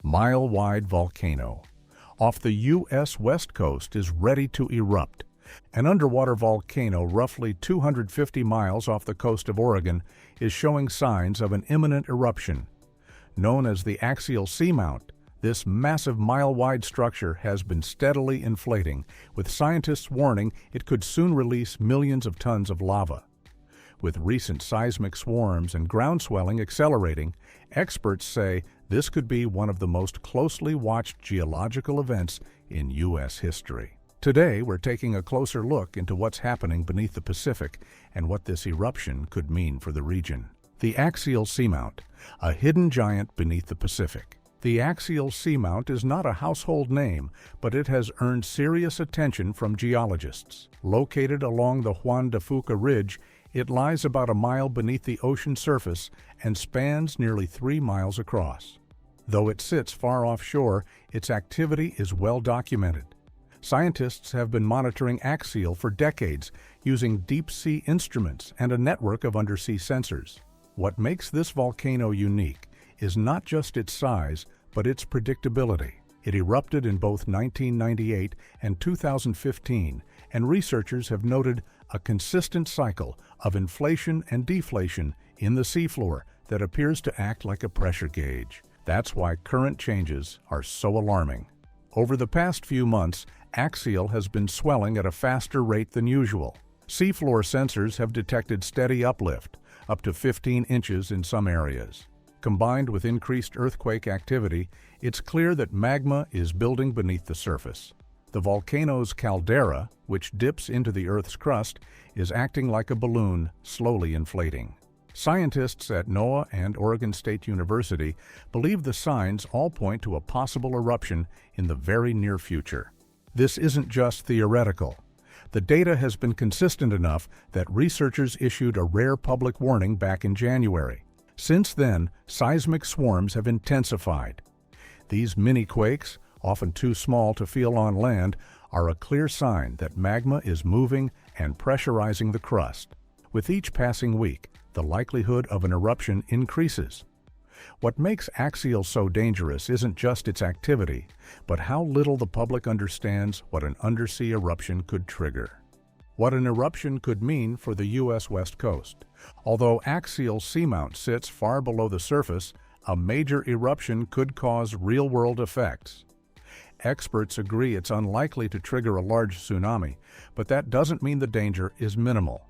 mile-wide volcano off the U.S. west coast is ready to erupt. An underwater volcano roughly 250 miles off the coast of Oregon is showing signs of an imminent eruption. Known as the Axial Seamount, this massive mile-wide structure has been steadily inflating, with scientists warning it could soon release millions of tons of lava. With recent seismic swarms and ground swelling accelerating, experts say this could be one of the most closely watched geological events in U.S. history. Today, we're taking a closer look into what's happening beneath the Pacific and what this eruption could mean for the region. The Axial Seamount, a hidden giant beneath the Pacific. The Axial Seamount is not a household name, but it has earned serious attention from geologists. Located along the Juan de Fuca Ridge, it lies about a mile beneath the ocean surface and spans nearly 3 miles across. Though it sits far offshore, its activity is well documented. Scientists have been monitoring Axial for decades using deep-sea instruments and a network of undersea sensors. What makes this volcano unique is not just its size, but its predictability. It erupted in both 1998 and 2015, and researchers have noted a consistent cycle of inflation and deflation in the seafloor that appears to act like a pressure gauge. That's why current changes are so alarming. Over the past few months, Axial has been swelling at a faster rate than usual. Seafloor sensors have detected steady uplift, up to 15 inches in some areas. Combined with increased earthquake activity, it's clear that magma is building beneath the surface. The volcano's caldera, which dips into the Earth's crust, is acting like a balloon, slowly inflating. Scientists at NOAA and Oregon State University believe the signs all point to a possible eruption in the very near future. This isn't just theoretical. The data has been consistent enough that researchers issued a rare public warning back in January. Since then, seismic swarms have intensified. These mini-quakes, often too small to feel on land, are a clear sign that magma is moving and pressurizing the crust. With each passing week, the likelihood of an eruption increases. What makes Axial so dangerous isn't just its activity, but how little the public understands what an undersea eruption could trigger. What an eruption could mean for the U.S. West Coast. Although Axial Seamount sits far below the surface, a major eruption could cause real-world effects. Experts agree it's unlikely to trigger a large tsunami, but that doesn't mean the danger is minimal.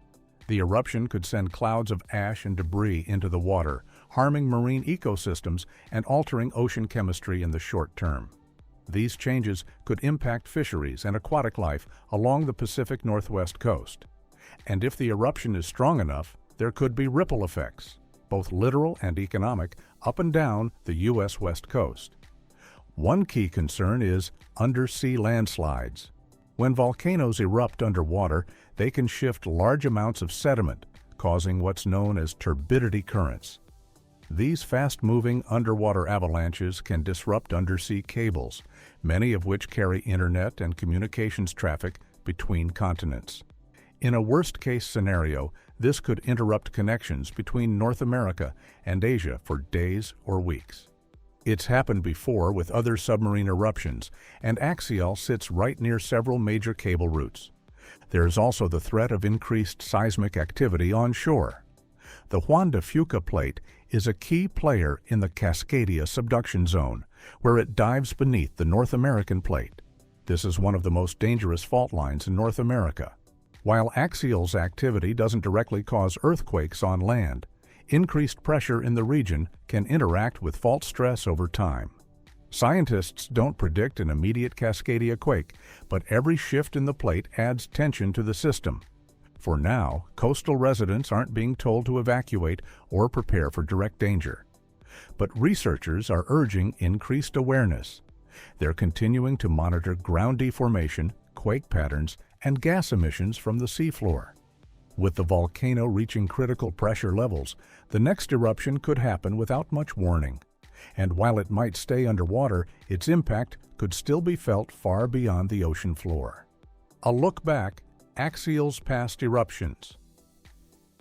The eruption could send clouds of ash and debris into the water, harming marine ecosystems and altering ocean chemistry in the short term. These changes could impact fisheries and aquatic life along the Pacific Northwest coast. And if the eruption is strong enough, there could be ripple effects, both literal and economic, up and down the U.S. West Coast. One key concern is undersea landslides. When volcanoes erupt underwater, they can shift large amounts of sediment, causing what's known as turbidity currents. These fast-moving underwater avalanches can disrupt undersea cables, many of which carry internet and communications traffic between continents. In a worst-case scenario, this could interrupt connections between North America and Asia for days or weeks. It's happened before with other submarine eruptions, and Axial sits right near several major cable routes. There is also the threat of increased seismic activity onshore. The Juan de Fuca Plate is a key player in the Cascadia Subduction Zone, where it dives beneath the North American plate. This is one of the most dangerous fault lines in North America. While Axial's activity doesn't directly cause earthquakes on land, increased pressure in the region can interact with fault stress over time. Scientists don't predict an immediate Cascadia quake, but every shift in the plate adds tension to the system. For now, coastal residents aren't being told to evacuate or prepare for direct danger. But researchers are urging increased awareness. They're continuing to monitor ground deformation, quake patterns, and gas emissions from the seafloor. With the volcano reaching critical pressure levels, the next eruption could happen without much warning. And while it might stay underwater, its impact could still be felt far beyond the ocean floor. A look back, Axial's past eruptions.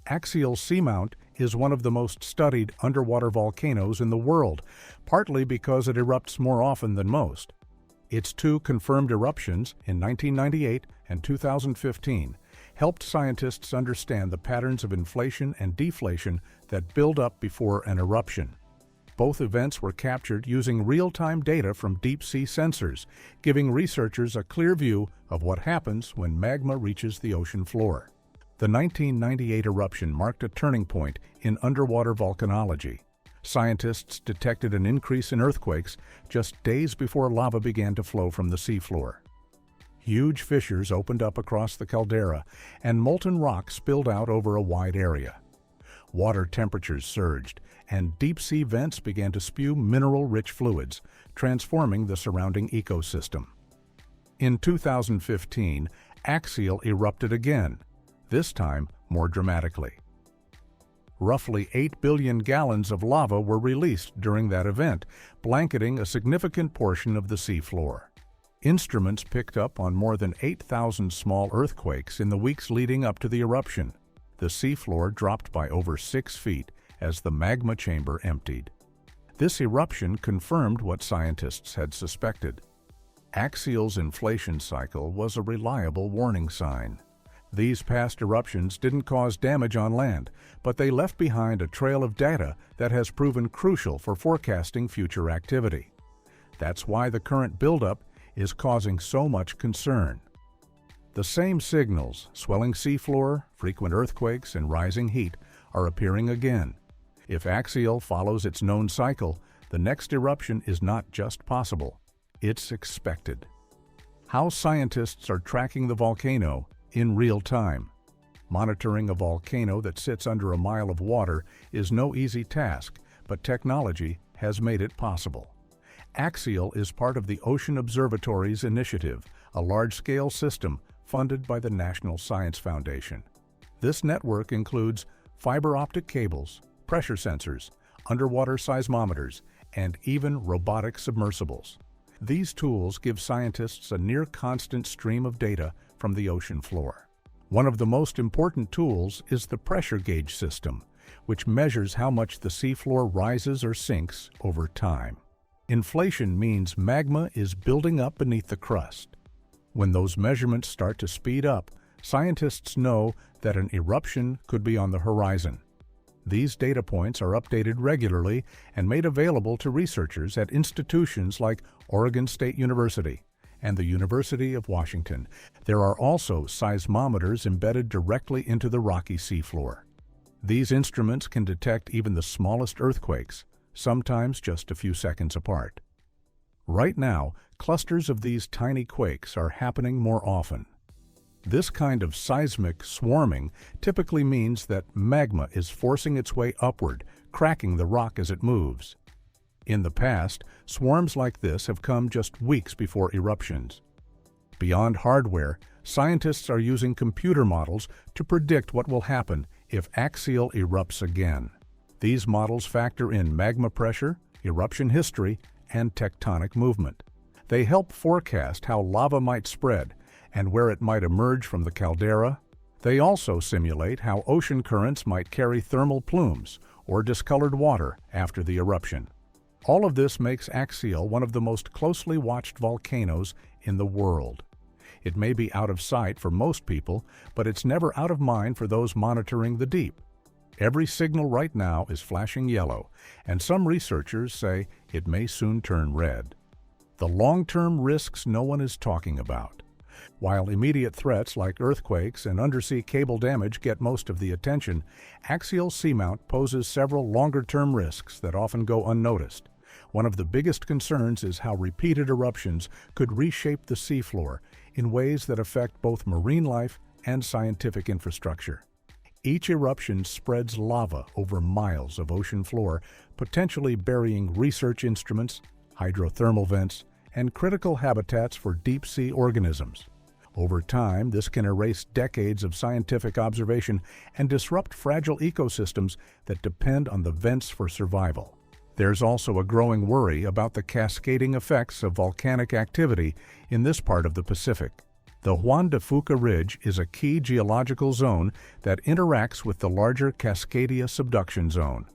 Axial Seamount is one of the most studied underwater volcanoes in the world, partly because it erupts more often than most. Its two confirmed eruptions in 1998 and 2015 helped scientists understand the patterns of inflation and deflation that build up before an eruption. Both events were captured using real-time data from deep-sea sensors, giving researchers a clear view of what happens when magma reaches the ocean floor. The 1998 eruption marked a turning point in underwater volcanology. Scientists detected an increase in earthquakes just days before lava began to flow from the seafloor. Huge fissures opened up across the caldera, and molten rock spilled out over a wide area. Water temperatures surged, and deep-sea vents began to spew mineral-rich fluids, transforming the surrounding ecosystem. In 2015, Axial erupted again, this time more dramatically. Roughly 8 billion gallons of lava were released during that event, blanketing a significant portion of the seafloor. Instruments picked up on more than 8,000 small earthquakes in the weeks leading up to the eruption. The seafloor dropped by over 6 feet as the magma chamber emptied. This eruption confirmed what scientists had suspected. Axial's inflation cycle was a reliable warning sign. These past eruptions didn't cause damage on land, but they left behind a trail of data that has proven crucial for forecasting future activity. That's why the current buildup is causing so much concern. The same signals, swelling seafloor, frequent earthquakes, and rising heat, are appearing again. If Axial follows its known cycle, the next eruption is not just possible, it's expected. How scientists are tracking the volcano in real time. Monitoring a volcano that sits under a mile of water is no easy task, but technology has made it possible. Axial is part of the Ocean Observatories Initiative, a large-scale system funded by the National Science Foundation. This network includes fiber optic cables, pressure sensors, underwater seismometers, and even robotic submersibles. These tools give scientists a near-constant stream of data from the ocean floor. One of the most important tools is the pressure gauge system, which measures how much the seafloor rises or sinks over time. Inflation means magma is building up beneath the crust. When those measurements start to speed up, scientists know that an eruption could be on the horizon. These data points are updated regularly and made available to researchers at institutions like Oregon State University and the University of Washington. There are also seismometers embedded directly into the rocky seafloor. These instruments can detect even the smallest earthquakes, sometimes just a few seconds apart. Right now, clusters of these tiny quakes are happening more often. This kind of seismic swarming typically means that magma is forcing its way upward, cracking the rock as it moves. In the past, swarms like this have come just weeks before eruptions. Beyond hardware, scientists are using computer models to predict what will happen if Axial erupts again. These models factor in magma pressure, eruption history, and tectonic movement. They help forecast how lava might spread and where it might emerge from the caldera. They also simulate how ocean currents might carry thermal plumes or discolored water after the eruption. All of this makes Axial one of the most closely watched volcanoes in the world. It may be out of sight for most people, but it's never out of mind for those monitoring the deep. Every signal right now is flashing yellow, and some researchers say it may soon turn red. The long-term risks no one is talking about. While immediate threats like earthquakes and undersea cable damage get most of the attention, Axial Seamount poses several longer-term risks that often go unnoticed. One of the biggest concerns is how repeated eruptions could reshape the seafloor in ways that affect both marine life and scientific infrastructure. Each eruption spreads lava over miles of ocean floor, potentially burying research instruments, hydrothermal vents, and critical habitats for deep-sea organisms. Over time, this can erase decades of scientific observation and disrupt fragile ecosystems that depend on the vents for survival. There's also a growing worry about the cascading effects of volcanic activity in this part of the Pacific. The Juan de Fuca Ridge is a key geological zone that interacts with the larger Cascadia Subduction Zone.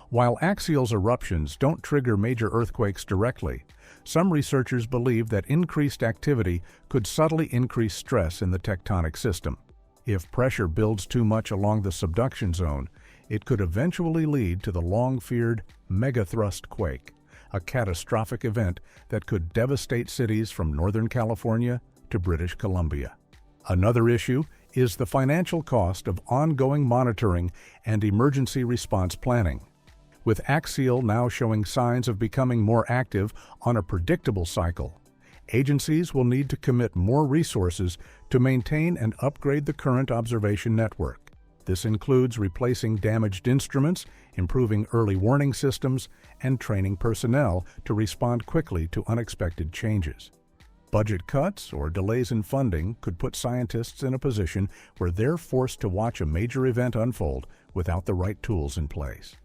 While axial eruptions don't trigger major earthquakes directly, some researchers believe that increased activity could subtly increase stress in the tectonic system. If pressure builds too much along the subduction zone, it could eventually lead to the long-feared megathrust quake, a catastrophic event that could devastate cities from Northern California to British Columbia. Another issue is the financial cost of ongoing monitoring and emergency response planning. With Axial now showing signs of becoming more active on a predictable cycle, agencies will need to commit more resources to maintain and upgrade the current observation network. This includes replacing damaged instruments, improving early warning systems, and training personnel to respond quickly to unexpected changes. Budget cuts or delays in funding could put scientists in a position where they're forced to watch a major event unfold without the right tools in place.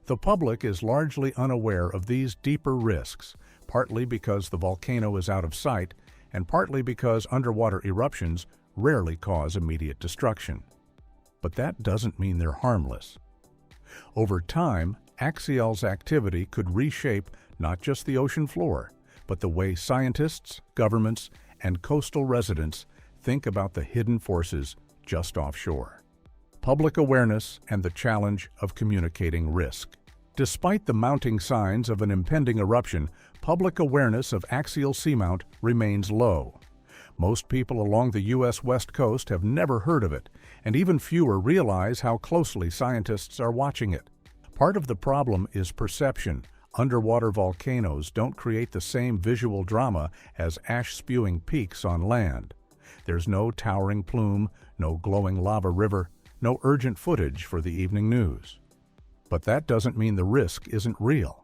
The public is largely unaware of these deeper risks, partly because the volcano is out of sight and partly because underwater eruptions rarely cause immediate destruction. But that doesn't mean they're harmless. Over time, Axial's activity could reshape not just the ocean floor, but the way scientists, governments, and coastal residents think about the hidden forces just offshore. Public awareness and the challenge of communicating risk. Despite the mounting signs of an impending eruption, public awareness of axial seamount remains low. Most people along the U.S. West Coast have never heard of it, and even fewer realize how closely scientists are watching it. Part of the problem is perception. Underwater volcanoes don't create the same visual drama as ash-spewing peaks on land. There's no towering plume, no glowing lava river, no urgent footage for the evening news. But that doesn't mean the risk isn't real.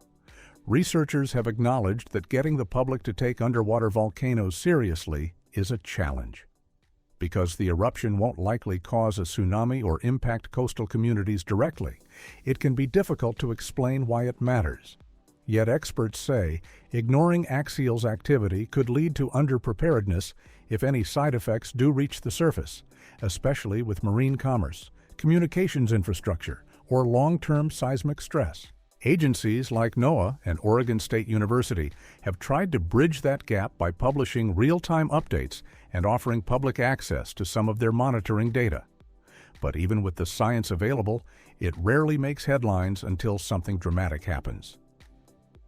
Researchers have acknowledged that getting the public to take underwater volcanoes seriously is a challenge. Because the eruption won't likely cause a tsunami or impact coastal communities directly, it can be difficult to explain why it matters. Yet experts say ignoring Axial's activity could lead to underpreparedness if any side effects do reach the surface, especially with marine commerce, communications infrastructure, or long-term seismic stress. Agencies like NOAA and Oregon State University have tried to bridge that gap by publishing real-time updates and offering public access to some of their monitoring data. But even with the science available, it rarely makes headlines until something dramatic happens.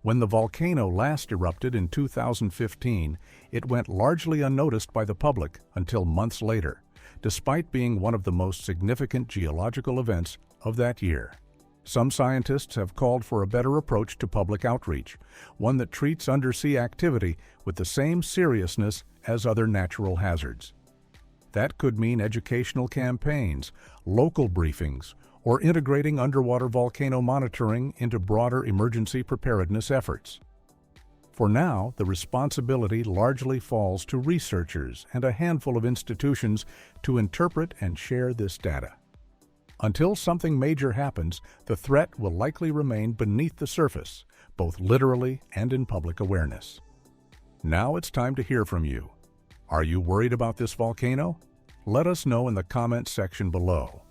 When the volcano last erupted in 2015, it went largely unnoticed by the public until months later, despite being one of the most significant geological events of that year. Some scientists have called for a better approach to public outreach, one that treats undersea activity with the same seriousness as other natural hazards. That could mean educational campaigns, local briefings, or integrating underwater volcano monitoring into broader emergency preparedness efforts. For now, the responsibility largely falls to researchers and a handful of institutions to interpret and share this data. Until something major happens, the threat will likely remain beneath the surface, both literally and in public awareness. Now it's time to hear from you. Are you worried about this volcano? Let us know in the comments section below.